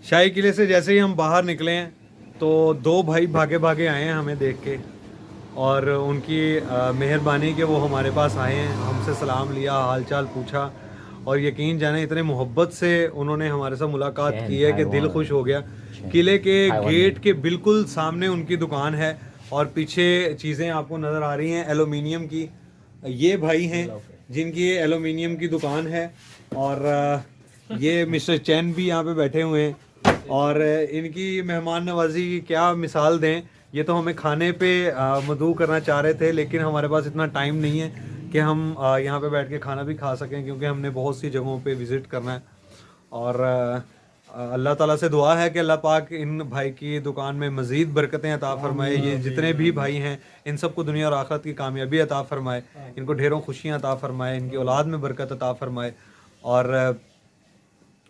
शाही किले से जैसे ही हम बाहर निकले हैं तो दो भाई भागे भागे आए हैं हमें देख के, और उनकी मेहरबानी कि वो हमारे पास आए हैं, हमसे सलाम लिया, हालचाल पूछा, और यकीन जाने इतने मोहब्बत से उन्होंने हमारे साथ मुलाकात की है कि दिल खुश हो गया। किले के गेट के बिल्कुल सामने उनकी दुकान है और पीछे चीज़ें आपको नज़र आ रही हैं एलुमिनियम की। ये भाई हैं जिनकी ये एलुमिनियम की दुकान है, और ये मिस्टर चैन भी यहाँ पे बैठे हुए हैं, और इनकी मेहमान नवाजी की क्या मिसाल दें। ये तो हमें खाने पे मदऊ करना चाह रहे थे, लेकिन हमारे पास इतना टाइम नहीं है कि हम यहाँ पे बैठ के खाना भी खा सकें, क्योंकि हमने बहुत सी जगहों पे विज़िट करना है। और अल्लाह ताला से दुआ है कि अल्लाह पाक इन भाई की दुकान में मज़ीद बरकतें अता फ़रमाए। ये जितने भी भाई हैं इन सबको दुनिया और आखिरत की कामयाबी अता फ़रमाए, इनको ढेरों खुशियाँ अता फ़रमाए, इनकी औलाद में बरकत अता फ़रमाए। और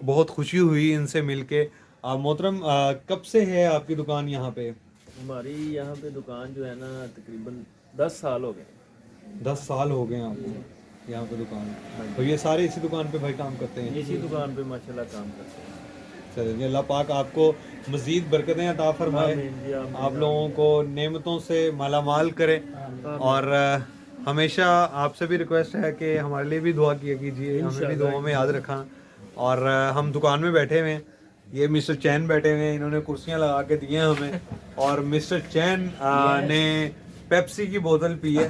बहुत खुशी हुई इनसे मिलके। मोहतरम, कब से है आपकी दुकान यहाँ पे? हमारी यहाँ पे दुकान जो है ना तकरीबन 10 साल हो गए। 10 साल हो गए हैं आपको यहाँ पे दुकान? तो ये सारे इसी दुकान पे भाई काम करते हैं? इसी दुकान पे माशाल्लाह काम करते हैं। चलिए, अल्लाह पाक आपको मज़ीद बरकतें अता फरमाए, आमीन जी, आमीन। आप लोगों को नेमतों से मालामाल करे। और हमेशा आपसे भी रिक्वेस्ट है कि हमारे लिए भी दुआ किया कीजिए, हमें भी दुआ में याद रखा। और हम दुकान में बैठे हुए हैं, ये मिस्टर चैन बैठे हुए हैं, इन्होंने कुर्सियां लगा के दी हैं हमें, और मिस्टर चैन ने पेप्सी की बोतल पी है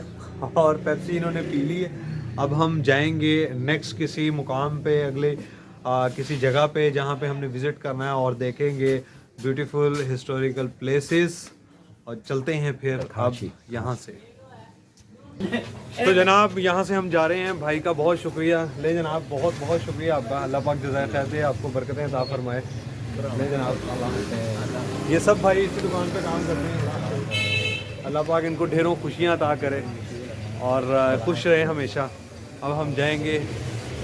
और पेप्सी इन्होंने पी ली है। अब हम जाएंगे नेक्स्ट किसी मुकाम पे, अगले किसी जगह पे जहाँ पे हमने विज़िट करना है, और देखेंगे ब्यूटीफुल हिस्टोरिकल प्लेसेस, और चलते हैं फिर अब यहाँ से। तो जनाब, यहाँ से हम जा रहे हैं। भाई का बहुत शुक्रिया। ले जनाब, बहुत बहुत शुक्रिया आपका, अल्लाह पाक जज़ाए खैर दे, आपको बरकतें अता फरमाए। ले जनाब, ये सब भाई इसी दुकान पे काम करते हैं, अल्लाह पाक इनको ढेरों खुशियाँ अता करे और खुश रहे हमेशा। अब हम जाएंगे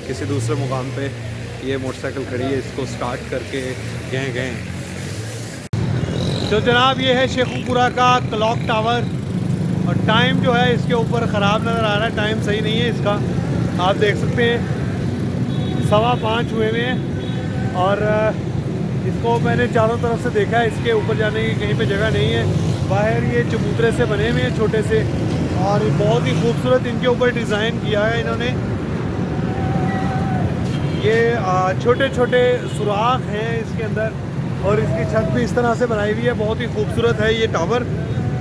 किसी दूसरे मुकाम पे। ये मोटरसाइकिल खड़ी है, इसको स्टार्ट करके गए। तो जनाब, ये है शेखुपुरा का क्लॉक टावर, और टाइम जो है इसके ऊपर ख़राब नज़र आ रहा है, टाइम सही नहीं है इसका। आप देख सकते हैं 5:15 हुए हुए हैं, और इसको मैंने चारों तरफ से देखा है, इसके ऊपर जाने की कहीं पे जगह नहीं है। बाहर ये चबूतरे से बने हुए हैं छोटे से, और बहुत ही खूबसूरत इनके ऊपर डिज़ाइन किया है इन्होंने। ये छोटे छोटे सुराख हैं इसके अंदर, और इसकी छत भी इस तरह से बनाई हुई है, बहुत ही खूबसूरत है ये टावर।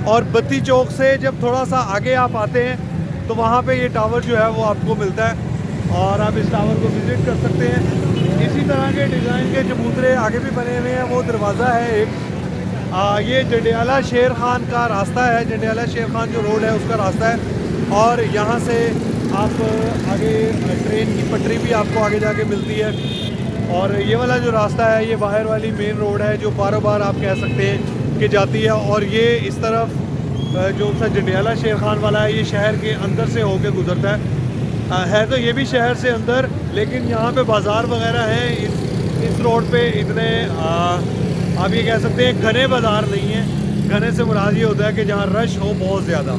और बत्ती चौक से जब थोड़ा सा आगे आप आते हैं तो वहाँ पे ये टावर जो है वो आपको मिलता है, और आप इस टावर को विज़िट कर सकते हैं। इसी तरह के डिज़ाइन के चबूतरे आगे भी बने हुए हैं। वो दरवाज़ा है एक, ये जंडियाला शेर खान का रास्ता है, जंडियाला शेर खान जो रोड है उसका रास्ता है। और यहाँ से आप आगे ट्रेन की पटरी भी आपको आगे जाके मिलती है। और ये वाला जो रास्ता है ये बाहर वाली मेन रोड है, जो बार बार आप कह सकते हैं कि जाती है। और ये इस तरफ जो सा जंडियाला शेर खान वाला है, ये शहर के अंदर से होके गुजरता है तो ये भी शहर से अंदर, लेकिन यहाँ पे बाज़ार वगैरह हैं इस रोड पे इतने आप ये कह सकते हैं घने बाज़ार नहीं है। घने से मुराद ये होता है कि जहाँ रश हो बहुत ज़्यादा।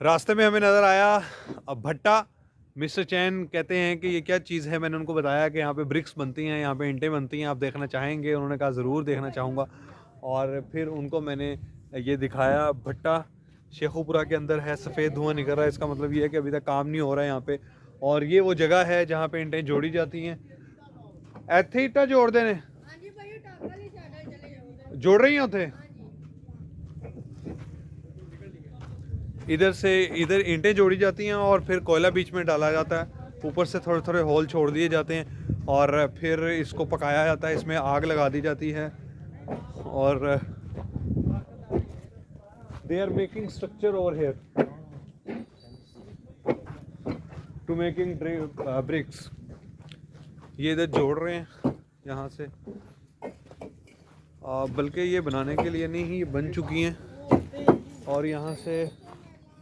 रास्ते में हमें नज़र आया भट्टा। मिस्टर चैन कहते हैं कि ये क्या चीज़ है, मैंने उनको बताया कि यहाँ पे ब्रिक्स बनती हैं, यहाँ पे ईंटें बनती हैं, आप देखना चाहेंगे? उन्होंने कहा ज़रूर देखना चाहूँगा। और फिर उनको मैंने ये दिखाया भट्टा, शेखुपुरा के अंदर है, सफ़ेद धुआं निकल रहा है, इसका मतलब ये है कि अभी तक काम नहीं हो रहा है यहाँ पे। और ये वो जगह है जहाँ पे ईंटें जोड़ी जाती हैं। ਇੱਥੇ ईंटा जोड़ते हैं, जोड़ रही हैं उथे इधर से इधर ईंटें जोड़ी जाती हैं, और फिर कोयला बीच में डाला जाता है, ऊपर से थोड़े थोड़े होल छोड़ दिए जाते हैं, और फिर इसको पकाया जाता है, इसमें आग लगा दी जाती है। और they are making structure over here to making bricks. ये इधर जोड़ रहे हैं यहाँ से, बल्कि ये बनाने के लिए नहीं ही, ये बन चुकी हैं, और यहाँ से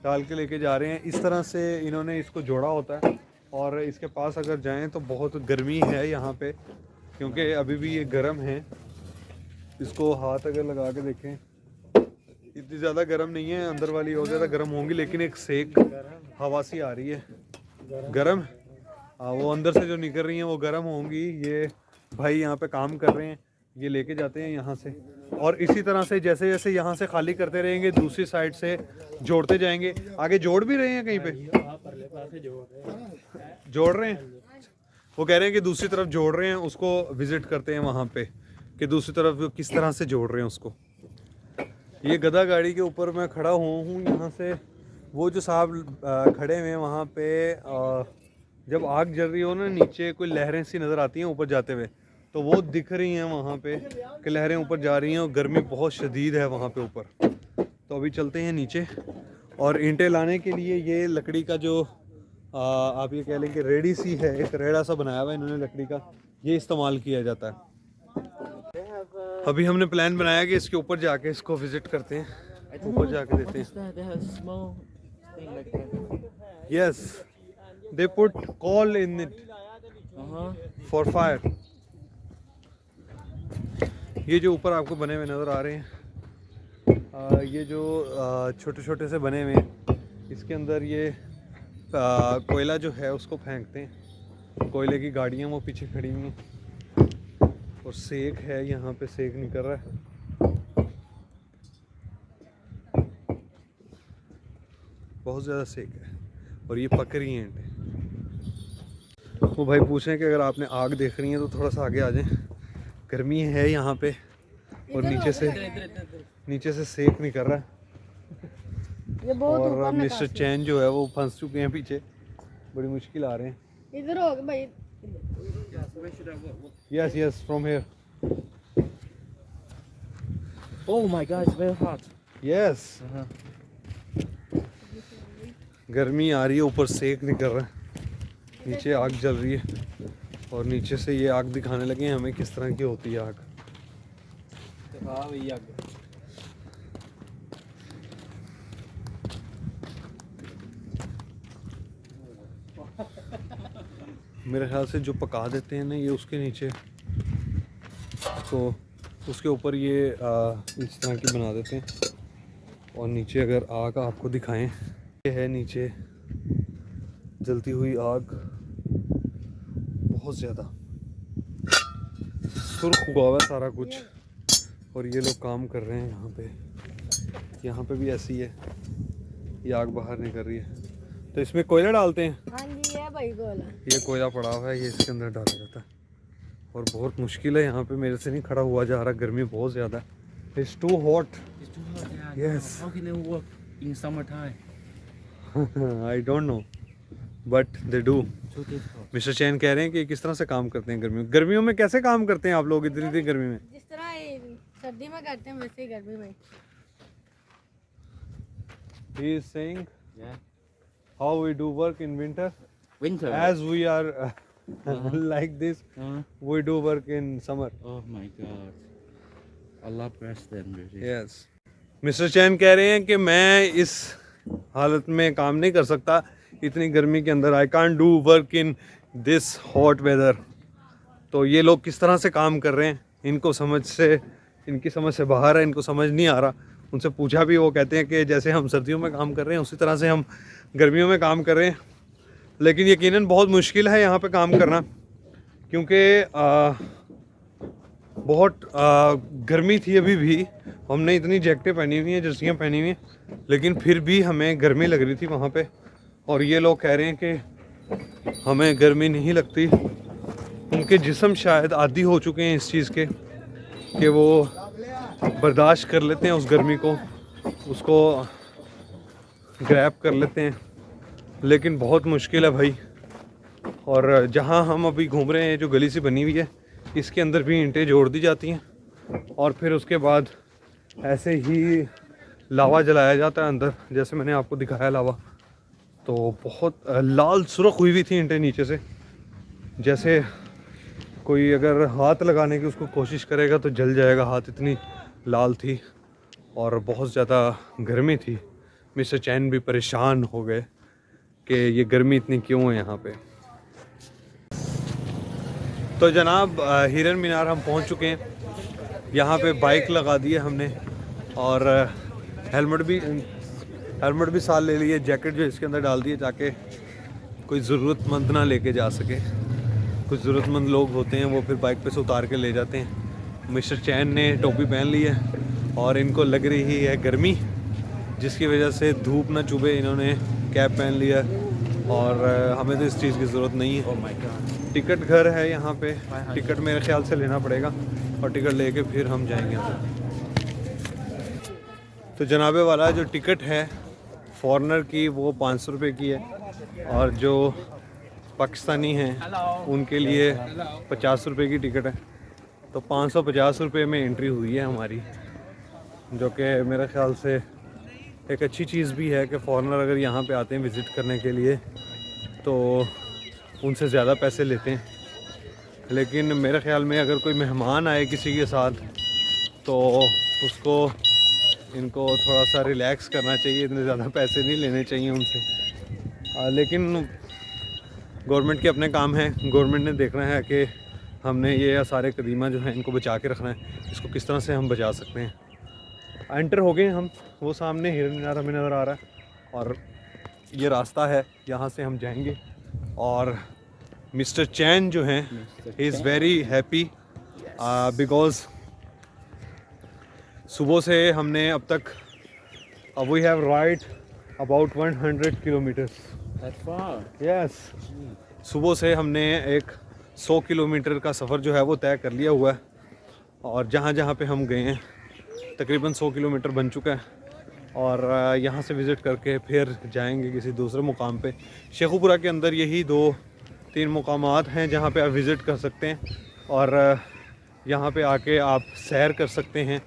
डाल के लेके जा रहे हैं। इस तरह से इन्होंने इसको जोड़ा होता है। और इसके पास अगर जाएं तो बहुत गर्मी है यहाँ पे, क्योंकि अभी भी ये गर्म है। इसको हाथ अगर लगा के देखें, इतनी ज़्यादा गर्म नहीं है, अंदर वाली और ज़्यादा गर्म होंगी, लेकिन एक सेक हवा सी आ रही है गर्म। वो अंदर से जो निकल रही हैं वो गर्म होंगी। ये भाई यहाँ पे काम कर रहे हैं, ये लेके जाते हैं यहाँ से, और इसी तरह से जैसे जैसे यहाँ से खाली करते रहेंगे दूसरी साइड से जोड़ते जाएंगे। आगे जोड़ भी रहे हैं कहीं पे, जोड़ रहे हैं। वो कह रहे हैं कि दूसरी तरफ जोड़ रहे हैं, उसको विजिट करते हैं वहाँ पे कि दूसरी तरफ किस तरह से जोड़ रहे हैं उसको। ये गधा गाड़ी के ऊपर मैं खड़ा हुआ हूँ। यहाँ से वो जो साहब खड़े हुए हैं वहाँ पे, जब आग जल रही हो ना, नीचे कोई लहरें सी नज़र आती हैं ऊपर जाते हुए, तो वो दिख रही हैं वहाँ पे कि लहरें ऊपर जा रही हैं, और गर्मी बहुत शदीद है वहाँ पे ऊपर। तो अभी चलते हैं नीचे, और ईंटें लाने के लिए ये लकड़ी का जो आप ये कह लें कि रेडी सी है, एक रेड़ा सा बनाया हुआ है इन्होंने लकड़ी का, ये इस्तेमाल किया जाता है। अभी हमने प्लान बनाया कि इसके ऊपर जाके इसको विजिट करते हैं, ऊपर जाके देते हैं। Yes, they put coal in it for fire. ये जो ऊपर आपको बने हुए नज़र आ रहे हैं, ये जो छोटे छोटे से बने हुए हैं, इसके अंदर ये कोयला जो है उसको फेंकते हैं। कोयले की गाड़ियाँ वो पीछे खड़ी हुई हैं, और सेक है यहाँ पे, सेक निकल रहा है। बहुत ज़्यादा सेक है, और ये पक रही हैं ईंटें। वो भाई पूछ रहे हैं कि अगर आपने आग देख रही है तो थोड़ा सा आगे आ जाएं, गर्मी है यहाँ पे, और नीचे से सेक निकल रहा है। और मिस्टर चैन जो है वो फंस चुके हैं पीछे, बड़ी मुश्किल आ रहे हैं। इधर हो भाई। Yes yes, from here. Oh my God, it's very hot. Yes, गर्मी आ रही है, ऊपर सेक निकल रहा है, नीचे आग जल रही है, और नीचे से ये आग दिखाने लगे हैं हमें किस तरह की होती है आग। मेरे ख्याल से जो पका देते हैं ना ये उसके नीचे, तो उसके ऊपर ये इस तरह की बना देते हैं, और नीचे अगर आग आपको दिखाएं, ये है नीचे जलती हुई आग, बहुत ज़्यादा सुर्ख हुआ हुआ है सारा कुछ, और ये लोग काम कर रहे हैं यहाँ पे भी ऐसी है, ये आग बाहर निकल रही है। तो इसमें कोयला डालते हैं। हाँ जी, ये भाई कोयला, ये कोयला पड़ा हुआ है, ये इसके अंदर डाला जाता है, और बहुत मुश्किल है यहाँ पे, मेरे से नहीं खड़ा हुआ जा रहा, गर्मी बहुत ज़्यादा है। It's too hot. It's too hot, yeah. Yes. How can they work in summertime? I don't know, but they do. Too difficult. Mister Chan कह रहे हैं कि किस तरह से काम करते हैं गर्मियों में कैसे काम करते हैं आप लोग इतनी गर्मी में? जिस तरह ये सर्दी में करते हैं वैसे ही गर्मी में। He is saying Yeah. how we do work in winter, Winter. as we are like this, we do work in summer. Oh my God. Allah bless them, really. Yes. Mister Chan कह रहे हैं कि मैं इस हालत में काम नहीं कर सकता इतनी गर्मी के अंदर। I can't do work in this hot weather. तो ये लोग किस तरह से काम कर रहे हैं, इनकी समझ से बाहर है, इनको समझ नहीं आ रहा। उनसे पूछा भी, वो कहते हैं कि जैसे हम सर्दियों में काम कर रहे हैं उसी तरह से हम गर्मियों में काम कर रहे हैं, लेकिन यकीनन बहुत मुश्किल है यहाँ पे काम करना, क्योंकि बहुत गर्मी थी। अभी भी हमने इतनी जैकेटें पहनी हुई हैं, जर्सियाँ पहनी हुई हैं, लेकिन फिर भी हमें गर्मी लग रही थी वहाँ पे। और ये लोग कह रहे हैं कि हमें गर्मी नहीं लगती, उनके जिस्म शायद आदी हो चुके हैं इस चीज़ के कि वो बर्दाश्त कर लेते हैं उस गर्मी को, उसको ग्रैब कर लेते हैं, लेकिन बहुत मुश्किल है भाई। और जहाँ हम अभी घूम रहे हैं, जो गली सी बनी हुई है, इसके अंदर भी ईंटें जोड़ दी जाती हैं, और फिर उसके बाद ऐसे ही लावा जलाया जाता है अंदर, जैसे मैंने आपको दिखाया लावा। तो बहुत लाल सुर्ख हुई हुई थी ईंटें नीचे से, जैसे कोई अगर हाथ लगाने की उसको कोशिश करेगा तो जल जाएगा हाथ, इतनी लाल थी और बहुत ज़्यादा गर्मी थी। मिस्टर चैन भी परेशान हो गए कि ये गर्मी इतनी क्यों है यहाँ पे। तो जनाब हिरन मीनार हम पहुँच चुके हैं। यहाँ पे बाइक लगा दी है हमने, और हेलमेट भी साथ ले लिए, जैकेट जो इसके अंदर डाल दिए ताकि कोई ज़रूरतमंद ना लेके जा सके। कुछ ज़रूरतमंद लोग होते हैं वो फिर बाइक पे से उतार के ले जाते हैं, मिस्टर चैन ने टोपी पहन ली है और इनको लग रही है गर्मी, जिसकी वजह से धूप ना चुभे इन्होंने कैप पहन लिया और हमें तो इस चीज़ की ज़रूरत नहीं है। Oh my God. टिकट घर है यहाँ पे, टिकट मेरे ख्याल से लेना पड़ेगा और टिकट लेके फिर हम जाएंगे अंदर। तो जनाबे वाला जो टिकट है फॉरेनर की वो 500 रुपये की है और जो पाकिस्तानी हैं उनके लिए 50 रुपये की टिकट है। तो 550 रुपये में एंट्री हुई है हमारी, जो कि मेरे ख्याल से एक अच्छी चीज़ भी है कि फ़ॉरेनर अगर यहाँ पे आते हैं विज़िट करने के लिए तो उनसे ज़्यादा पैसे लेते हैं। लेकिन मेरे ख़्याल में अगर कोई मेहमान आए किसी के साथ तो उसको इनको थोड़ा सा रिलैक्स करना चाहिए, इतने ज़्यादा पैसे नहीं लेने चाहिए उनसे। लेकिन गवर्नमेंट के अपने काम हैं, गवर्नमेंट ने देखना है कि हमने ये सारे कदीमा जो हैं इनको बचा के रखना है, इसको किस तरह से हम बचा सकते हैं। एंटर हो गए हम, वो सामने हिरन मीनार हमें नज़र आ रहा है और ये रास्ता है, यहाँ से हम जाएंगे। और मिस्टर चैन जो हैं he is very happy because सुबह से हमने अब तक we have ride about 100 kilometres. Yes, सुबह से हमने एक 100 किलोमीटर का सफ़र जो है वो तय कर लिया हुआ है और जहाँ जहाँ पे हम गए हैं तकरीबन 100 किलोमीटर बन चुका है और यहाँ से विज़िट करके फिर जाएंगे किसी दूसरे मुकाम पे। शेखुपुरा के अंदर यही 2-3 मुकामात हैं जहाँ पे आप विज़िट कर सकते हैं और यहाँ पे आके आप सैर कर सकते हैं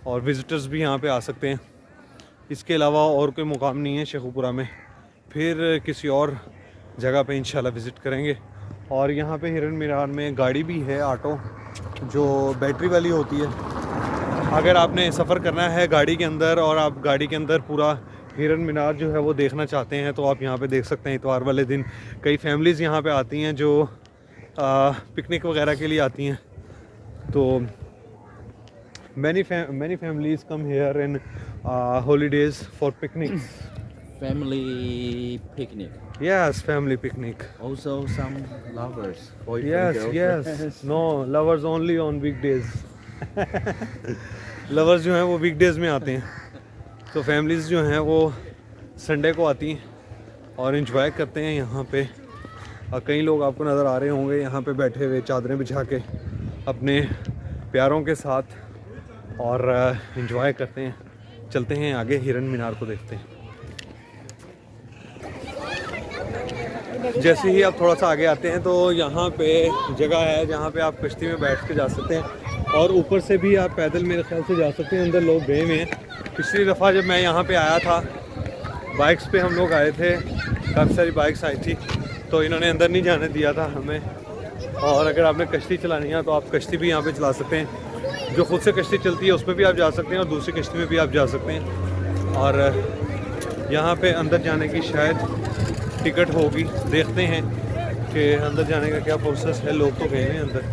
और विज़िटर्स भी यहाँ पे आ सकते हैं। इसके अलावा और कोई मुकाम नहीं है शेखुपुरा में। फिर किसी और जगह पे इंशाल्लाह विज़िट करेंगे। और यहाँ पे हिरन मीनार में गाड़ी भी है, ऑटो, जो बैटरी वाली होती है। अगर आपने सफ़र करना है गाड़ी के अंदर और आप गाड़ी के अंदर पूरा हिरन मीनार जो है वो देखना चाहते हैं तो आप यहाँ पे देख सकते हैं। इतवार वाले दिन कई फैमिलीज़ यहाँ पे आती हैं जो पिकनिक वगैरह के लिए आती हैं। तो many families come here in holidays for picnics. Family picnic. Yes, family picnic. Also some lovers. Boyfriend, Yes, girlfriend. yes. No, lovers only on weekdays. lovers जो हैं वो weekdays में आते हैं, तो families जो हैं वो संडे को आती हैं और enjoy करते हैं यहाँ पे। और कई लोग आपको नज़र आ रहे होंगे यहाँ पे बैठे हुए चादरें बिछा के अपने प्यारों के साथ और enjoy करते हैं। चलते हैं आगे, हिरन मीनार को देखते हैं। जैसे ही आप थोड़ा सा आगे आते हैं तो यहाँ पे जगह है जहाँ पे आप कश्ती में बैठ के जा सकते हैं और ऊपर से भी आप पैदल मेरे ख्याल से जा सकते हैं। अंदर लोग गए हुए हैं। पिछली दफ़ा जब मैं यहाँ पे आया था बाइक्स पे हम लोग आए थे, काफ़ी सारी बाइक्स आई थी, तो इन्होंने अंदर नहीं जाने दिया था हमें। और अगर आपने कश्ती चलानी है तो आप कश्ती भी यहाँ पे चला सकते हैं। जो खुद से कश्ती चलती है उसमें भी आप जा सकते हैं और दूसरी कश्ती में भी आप जा सकते हैं। और यहाँ पे अंदर जाने की शायद टिकट होगी, देखते हैं कि अंदर जाने का क्या प्रोसेस है। लोग तो गए हैं अंदर,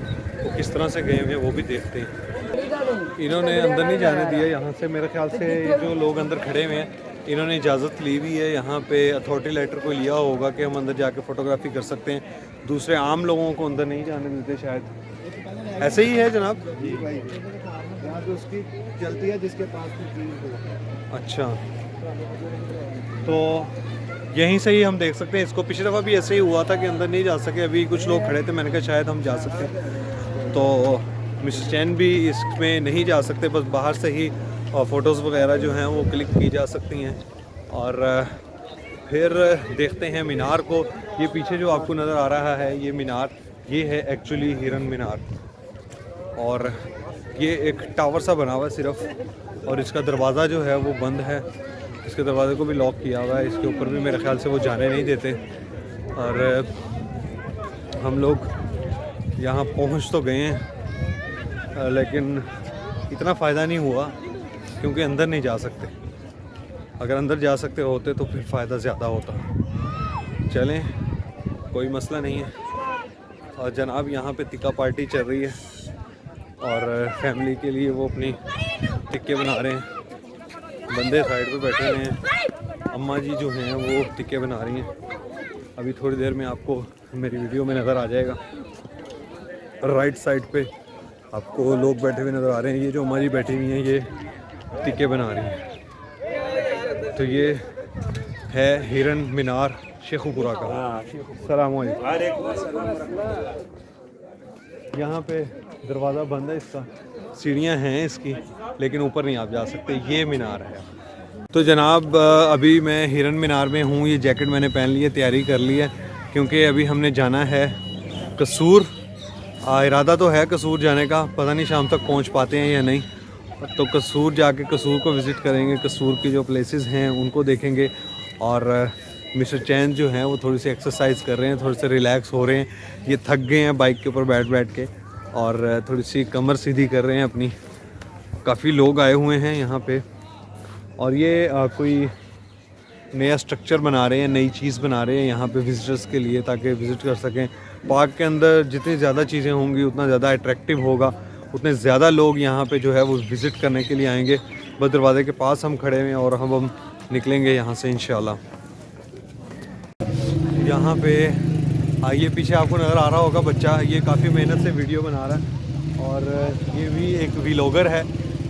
वो किस तरह से गए हैं वो भी देखते हैं। इन्होंने अंदर नहीं जाने दिया यहाँ से, मेरे ख्याल से जो लोग अंदर खड़े हुए हैं इन्होंने इजाज़त ली हुई है। यहाँ पे अथॉरिटी लेटर कोई लिया होगा कि हम अंदर जाके फ़ोटोग्राफी कर सकते हैं। दूसरे आम लोगों को अंदर नहीं जाने देते शायद। ऐसे ही है जनाब जी भाई, यहाँ पे उसकी चलती है जिसके पास की। अच्छा, तो यहीं से ही हम देख सकते हैं इसको। पिछली दफ़ा भी ऐसे ही हुआ था कि अंदर नहीं जा सके, अभी कुछ लोग खड़े थे, मैंने कहा शायद हम जा सकते हैं। तो मिस्टर चैन भी इसमें नहीं जा सकते, बस बाहर से ही फ़ोटोज़ वगैरह जो हैं वो क्लिक की जा सकती हैं। और फिर देखते हैं मीनार को। ये पीछे जो आपको नज़र आ रहा है ये मीनार, ये है एक्चुअली हिरन मीनार और ये एक टावर सा बना हुआ है सिर्फ, और इसका दरवाज़ा जो है वो बंद है। इसके दरवाजे को भी लॉक किया हुआ है, इसके ऊपर भी मेरे ख्याल से वो जाने नहीं देते। और हम लोग यहाँ पहुँच तो गए हैं लेकिन इतना फ़ायदा नहीं हुआ क्योंकि अंदर नहीं जा सकते। अगर अंदर जा सकते होते तो फिर फ़ायदा ज़्यादा होता। चलें, कोई मसला नहीं है। और जनाब यहाँ पे टिक्का पार्टी चल रही है और फैमिली के लिए वो अपनी टिक्के बना रहे हैं। बंदे साइड पे बैठे हुए हैं, अम्मा जी जो हैं वो टिक्के बना रही हैं। अभी थोड़ी देर में आपको मेरी वीडियो में नज़र आ जाएगा। राइट साइड पे आपको लोग बैठे हुए नज़र आ रहे हैं। ये जो हमारी बैठी हुई हैं ये टिक्के बना रही हैं। तो ये है हिरन मीनार शेखुपुरा का। सलाम अलैकुम। यहाँ पे दरवाज़ा बंद है इसका, सीढ़ियाँ हैं इसकी, लेकिन ऊपर नहीं आप जा सकते। ये मीनार है। तो जनाब अभी मैं हिरन मीनार में हूँ। ये जैकेट मैंने पहन ली है, तैयारी कर ली है, क्योंकि अभी हमने जाना है कसूर। इरादा तो है कसूर जाने का, पता नहीं शाम तक पहुँच पाते हैं या नहीं। तो कसूर जाके कसूर को विज़िट करेंगे, कसूर की जो प्लेसेस हैं उनको देखेंगे। और मिस्टर चैन जो हैं वो थोड़ी सी एक्सरसाइज कर रहे हैं, थोड़े से रिलैक्स हो रहे हैं। ये थक गए हैं बाइक के ऊपर बैठ बैठ के, और थोड़ी सी कमर सीधी कर रहे हैं अपनी। काफ़ी लोग आए हुए हैं यहाँ पे, और ये कोई नया स्ट्रक्चर बना रहे हैं, नई चीज़ बना रहे हैं यहाँ पे विज़िटर्स के लिए, ताकि विज़िट कर सकें। पार्क के अंदर जितनी ज़्यादा चीज़ें होंगी उतना ज़्यादा अट्रैक्टिव होगा, उतने ज़्यादा लोग यहाँ पे जो है वो विज़िट करने के लिए आएंगे। बस दरवाज़े के पास हम खड़े हैं और हम निकलेंगे यहाँ से इंशाल्लाह। यहाँ पे ये पीछे आपको नज़र आ रहा होगा बच्चा, ये काफ़ी मेहनत से वीडियो बना रहा है, और ये भी एक व्लॉगर है,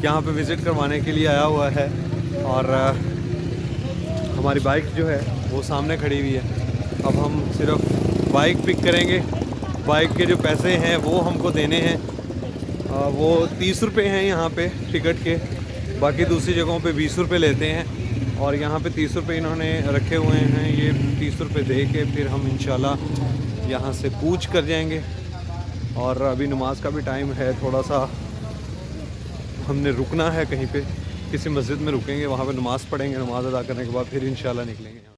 यहाँ पे विज़िट करवाने के लिए आया हुआ है। और हमारी बाइक जो है वो सामने खड़ी हुई है। अब हम सिर्फ बाइक पिक करेंगे। बाइक के जो पैसे हैं वो हमको देने हैं, वो 30 रुपये हैं यहाँ पे टिकट के, बाकी दूसरी जगहों पे 20 रुपये लेते हैं। और यहाँ पे 30 रुपये इन्होंने रखे हुए हैं। ये 30 रुपये दे के फिर हम इंशाल्लाह यहाँ से कूच कर जाएंगे। और अभी नमाज का भी टाइम है, थोड़ा सा हमने रुकना है कहीं पे, किसी मस्जिद में रुकेंगे, वहाँ पे नमाज़ पढ़ेंगे। नमाज़ अदा करने के बाद फिर इंशाल्लाह निकलेंगे।